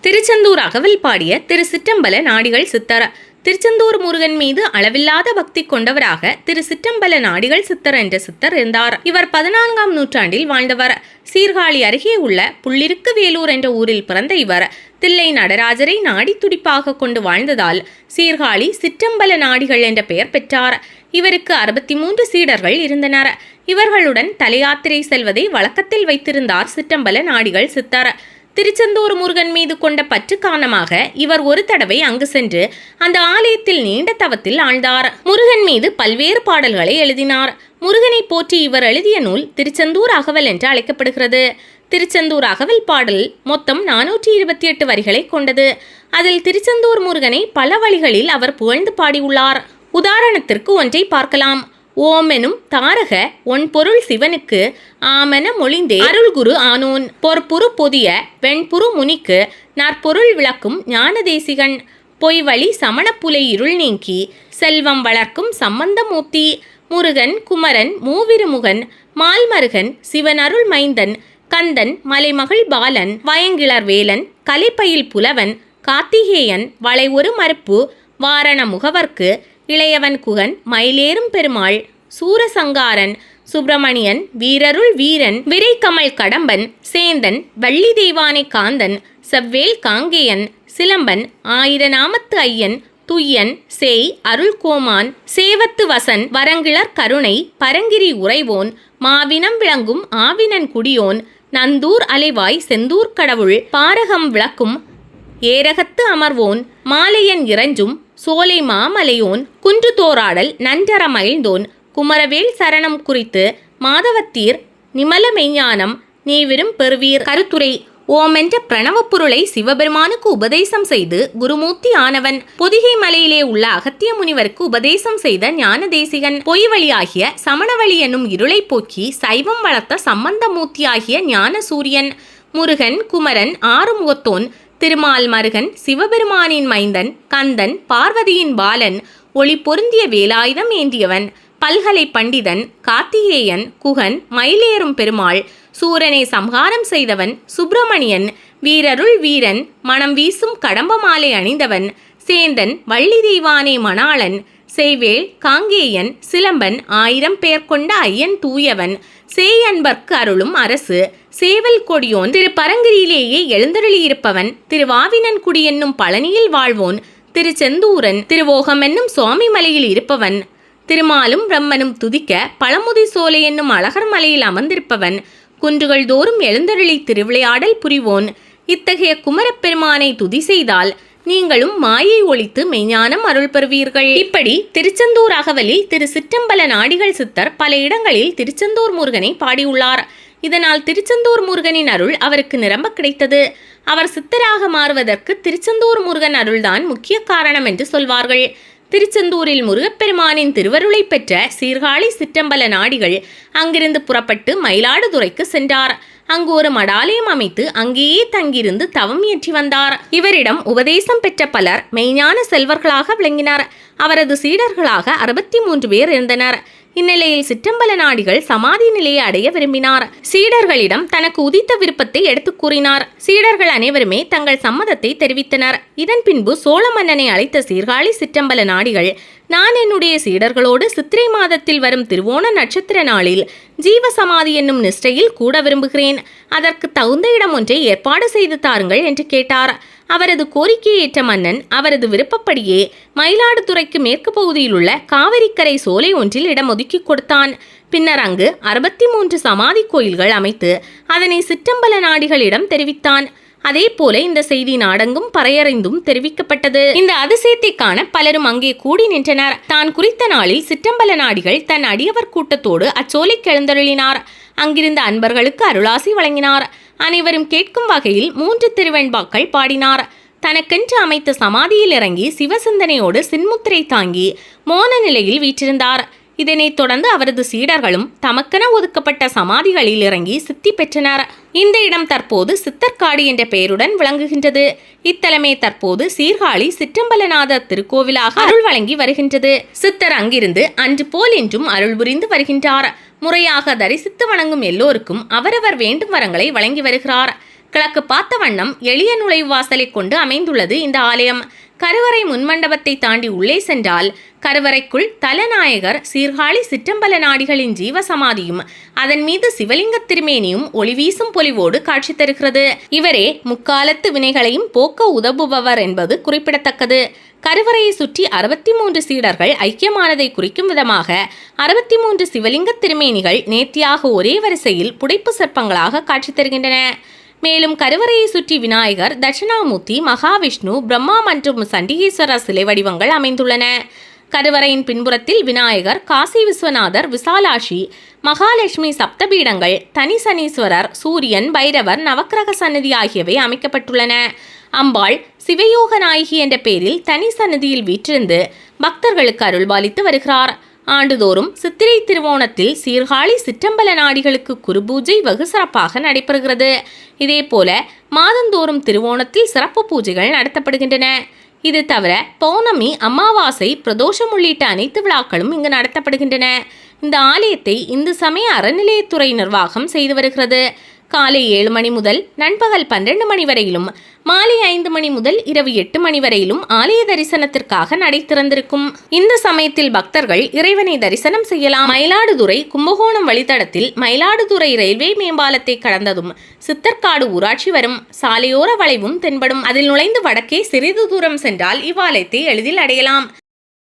திருச்செந்தூர் அகவல் பாடிய திரு சிற்றம்பல நாடிகள் சித்தர். திருச்செந்தூர் முருகன் மீது அளவில்லாத பக்தி கொண்டவராக திரு சிற்றம்பல நாடிகள் சித்தர் என்ற சித்தர் இருந்தார். இவர் 14ஆம் நூற்றாண்டில் வாழ்ந்தவர். சீர்காழி அருகே உள்ள புள்ளிருக்கு வேலூர் என்ற ஊரில் பிறந்த இவர் தில்லை நடராஜரை நாடி துடிப்பாக கொண்டு வாழ்ந்ததால் சீர்காழி சிற்றம்பல நாடிகள் என்ற பெயர் பெற்றார். இவருக்கு 63 சீடர்கள் இருந்தனர். இவர்களுடன் தலையாத்திரை செல்வதை வழக்கத்தில் வைத்திருந்தார் சிற்றம்பல நாடிகள் சித்தர். திருச்செந்தூர் முருகன் மீது கொண்ட பற்று காரணமாக இவர் ஒரு தடவை அங்கு சென்று அந்த ஆலயத்தில் நீண்ட தவத்தில் ஆழ்ந்தார். முருகன் மீது பல்வேறு பாடல்களை எழுதினார். முருகனை போற்றி இவர் எழுதிய நூல் திருச்செந்தூர் அகவல் என்று அழைக்கப்படுகிறது. திருச்செந்தூர் அகவல் பாடல் மொத்தம் 428 வரிகளை கொண்டது. அதில் திருச்செந்தூர் முருகனை பல வழிகளில் அவர் புகழ்ந்து பாடியுள்ளார். உதாரணத்திற்கு ஒன்றை பார்க்கலாம். ஓமெனும் தாரக ஒன்பொருள் சிவனுக்கு ஆமென மொழிந்தே அருள்குரு ஆனோன் பொற்புறு பொதிய வெண்புறு முனிக்கு நற்பொருள் விளக்கும் ஞானதேசிகன் பொய்வழி சமணப்புலை இருள் நீக்கி செல்வம் வளர்க்கும் சம்பந்தமூர்த்தி முருகன் குமரன் மூவிருமுகன் மால்மருகன் சிவன் அருள் மைந்தன் கந்தன் மலைமகள் பாலன் வயங்கிளர் வேலன் கலைப்பயில் புலவன் கார்த்திகேயன் வளை ஒரு மறுப்பு வாரண முகவர்க்கு இளையவன் குகன் மயிலேறும் பெருமாள் சூரசங்காரன் சுப்பிரமணியன் வீரருள் வீரன் விரைக்கமல் கடம்பன் சேந்தன் வள்ளி தெய்வானை காந்தன் செவ்வேல் காங்கேயன் சிலம்பன் ஆயிர நாமத்து ஐயன் துய்யன் சேய் அருள் கோமான் சேவத்து வசன் வரங்கிளர் கருணை பரங்கிரி உறைவோன் மாவினம் விளங்கும் ஆவினன் குடியோன் நந்தூர் அலைவாய் செந்தூர் கடவுள் பாரகம் விளக்கும் ஏரகத்து அமர்வோன் மாலையன் இறைஞ்சும் சோலை மாமலையோன் குன்று தோராடல் நன்றற மகிழ்ந்தோன் குமரவேல் சரணம் குறித்து மாதவத்தீர் நிமல மெய்ஞானம் நீவிரும் பெறுவீர் கருத்துரை. ஓமென்ற பிரணவப் பொருளை சிவபெருமானுக்கு உபதேசம் செய்து குருமூர்த்தி ஆனவன். பொதிகை மலையிலே உள்ள அகத்திய முனிவருக்கு உபதேசம் செய்த ஞானதேசிகன். பொய் வழியாகிய சமணவழி என்னும் இருளை போக்கி சைவம் வளர்த்த சம்பந்தமூர்த்தியாகிய ஞான சூரியன். முருகன் குமரன் ஆறுமுகத்தோன் திருமால் மருகன் சிவபெருமானின் மைந்தன் கந்தன் பார்வதியின் பாலன் ஒளி பொருந்திய வேலாயுதம் ஏந்தியவன் பல்கலை பண்டிதன் கார்த்திகேயன் குகன் மயிலேறும் பெருமாள் சூரனை சம்ஹாரம் செய்தவன் சுப்பிரமணியன் வீரருள் வீரன் மனம் வீசும் கடம்ப மாலை அணிந்தவன் சேந்தன் வள்ளி தெய்வானை மணாளன் செய்வேல் காங்கேயன் சிலம்பன் 1000 பேர் கொண்ட ஐயன் தூயவன் சேயன்பர்க்கு அருளும் அரசு சேவல் கொடியோன் திரு பரங்கிரியிலேயே எழுந்தருளியிருப்பவன் திருவாவினன்குடி என்னும் பழனியில் வாழ்வோன் திருச்செந்தூரன் திருவோகம் என்னும் சுவாமி மலையில் இருப்பவன் திருமாலும் பிரம்மனும் துதிக்க பழமுதி சோலை என்னும் அழகர் மலையில் அமர்ந்திருப்பவன் குன்றுகள் தோறும் எழுந்தருளி திருவிளையாடல் புரிவோன். இத்தகைய குமரப்பெருமானை துதி செய்தால் நீங்களும் மாயை ஒழித்து மெய்ஞானம் அருள் பெறுவீர்கள். இப்படி திருச்செந்தூர் அகவலில் திரு சிற்றம்பல நாடிகள் சித்தர் பல இடங்களில் திருச்செந்தூர் முருகனை பாடியுள்ளார். இதனால் திருச்செந்தூர் முருகனின் அருள் அவருக்கு நிரம்ப கிடைத்தது. அவர் சித்தராக மாறுவதற்கு திருச்செந்தூர் முருகன் அருள்தான் முக்கிய காரணம் என்று சொல்வார்கள். திருச்செந்தூரில் முருகப்பெருமானின் திருவருளை பெற்ற சீர்காழி சிற்றம்பல நாடிகள் அங்கிருந்து புறப்பட்டு மயிலாடுதுறைக்கு சென்றார். அங்கு ஒரு மடாலயம் அமைத்து அங்கேயே தங்கியிருந்து தவம் இயற்றி வந்தார். இவரிடம் உபதேசம் பெற்ற பலர் மெய்ஞான செல்வர்களாக விளங்கினார். அவரது சீடர்களாக 63 பேர் இருந்தனர். இந்நிலையில் சிற்றம்பல நாடிகள் சமாதி நிலையை அடைய விரும்பினார். சீடர்களிடம் தனக்கு உதித்த விருப்பத்தை எடுத்து கூறினார். சீடர்கள் அனைவருமே தங்கள் சம்மதத்தை தெரிவித்தனர். இதன் பின்பு சோழ மன்னனை அழைத்த சீர்காழி சிற்றம்பல நாடிகள், நான் என்னுடைய சீடர்களோடு சித்திரை மாதத்தில் வரும் திருவோண நட்சத்திர நாளில் ஜீவசமாதி என்னும் நிஷ்டையில் கூட விரும்புகிறேன். அதற்கு தகுந்த இடம் ஒன்றை ஏற்பாடு செய்து தாருங்கள் என்று கேட்டார். அவரது கோரிக்கையை ஏற்ற மன்னன் அவரது விருப்பப்படியே மயிலாடுதுறைக்கு மேற்கு பகுதியில் உள்ள காவிரிக்கரை சோலை ஒன்றில் இடம் ஒதுக்கி கொடுத்தான். பின்னர் அங்கு 63 சமாதி கோயில்கள் அமைத்து அதனை சிற்றம்பல நாடிகளிடம் தெரிவித்தான். அதே போல இந்த செய்தி நாடெங்கும் பறையறைந்தும் தெரிவிக்கப்பட்டது. இந்த அதிசயத்தை காண பலரும் அங்கே கூடி நின்றனர். தான் குறித்த நாளில் சிற்றம்பல நாடிகள் தன் அடியவர் கூட்டத்தோடு அச்சோலைக்கு எழுந்தருளினார். அங்கிருந்த அன்பர்களுக்கு அருளாசி வழங்கினார். அனைவரும் கேட்கும் வகையில் 3 திருவெண்பாக்கள் பாடினார். தனக்கென்று அமைத்த சமாதியில் இறங்கி சிவசிந்தனையோடு சின்முத்திரை தாங்கி மோன நிலையில் வீற்றிருந்தார். இதனைத் தொடர்ந்து அவரது சீடர்களும் தமக்கென ஒதுக்கப்பட்ட சமாதிகளில் இறங்கி சித்தி பெற்றனர். இந்த இடம் தற்போது சித்தர்காடு என்ற பெயருடன் விளங்குகின்றது. இத்தலமே தற்போது சீர்காழி சிற்றம்பலநாதர் திருக்கோவிலாக அருள் வழங்கி வருகின்றது. சித்தர் அங்கிருந்து அன்று போல் இன்றும் அருள் புரிந்து வருகின்றார். முறையாக தரிசித்து வணங்கும் எல்லோருக்கும் அவரவர் வேண்டும் வரங்களை வழங்கி வருகிறார். கிழக்கு பார்த்த வண்ணம் எளிய நுழைவு வாசலை கொண்டு அமைந்துள்ளது இந்த ஆலயம். கருவறை முன்மண்டபத்தை தாண்டி உள்ளே சென்றால் கருவறைக்குள் தலநாயகர் சீர்காழி சிற்றம்பல நாடிகளின் ஜீவசமாதியும் அதன் மீது சிவலிங்க திருமேனியும் ஒளிவீசும் பொலிவோடு காட்சி தருகிறது. இவரே முக்காலத்து வினைகளையும் போக்க உதவுபவர் என்பது குறிப்பிடத்தக்கது. கருவறையை சுற்றி 63 சீடர்கள் ஐக்கியமானதை குறிக்கும் விதமாக 63 சிவலிங்க திருமேனிகள் நேர்த்தியாக ஒரே வரிசையில் புடைப்பு சிற்பங்களாக காட்சி தருகின்றன. மேலும் கருவறையை சுற்றி விநாயகர், தட்சிணாமூர்த்தி, மகாவிஷ்ணு, பிரம்மா மற்றும் சண்டிகேஸ்வரர் சிலை வடிவங்கள் அமைந்துள்ளன. கருவறையின் பின்புறத்தில் விநாயகர், காசி விஸ்வநாதர், விசாலாட்சி, மகாலட்சுமி சப்தபீடங்கள், தனி சனீஸ்வரர், சூரியன், பைரவர், நவக்கிரக சன்னதி ஆகியவை அமைக்கப்பட்டுள்ளன. அம்பாள் சிவயோக நாயகி என்ற பெயரில் தனி சன்னதியில் வீற்றிருந்து பக்தர்களுக்கு அருள்பாலித்து வருகிறார். ஆண்டுதோறும் சித்திரை திருவோணத்தில் சீர்காழி சிற்றம்பல நாடிகளுக்கு குருபூஜை வெகு சிறப்பாக நடைபெறுகிறது. இதேபோல மாதந்தோறும் திருவோணத்தில் சிறப்பு பூஜைகள் நடத்தப்படுகின்றன. இது தவிர பௌர்ணமி, அமாவாசை, பிரதோஷம் உள்ளிட்ட அனைத்து விழாக்களும் இங்கு நடத்தப்படுகின்றன. இந்த ஆலயத்தை இந்து சமய அறநிலையத்துறை நிர்வாகம் செய்து வருகிறது. காலை 7 மணி முதல் நண்பகல் 12 மணி வரையிலும், மாலை 5 மணி முதல் இரவு 8 மணி வரையிலும் ஆலய தரிசனத்திற்காக நடை திறந்திருக்கும். இந்த சமயத்தில் பக்தர்கள் இறைவனை தரிசனம் செய்யலாம். மயிலாடுதுறை கும்பகோணம் வழித்தடத்தில் மயிலாடுதுறை ரயில்வே மேம்பாலத்தை கடந்ததும் சித்தர்காடு ஊராட்சி வரும். சாலையோர வளைவும் தென்படும். அதில் நுழைந்து வடக்கே சிறிது தூரம் சென்றால் இவ்வாலயத்தை எளிதில் அடையலாம்.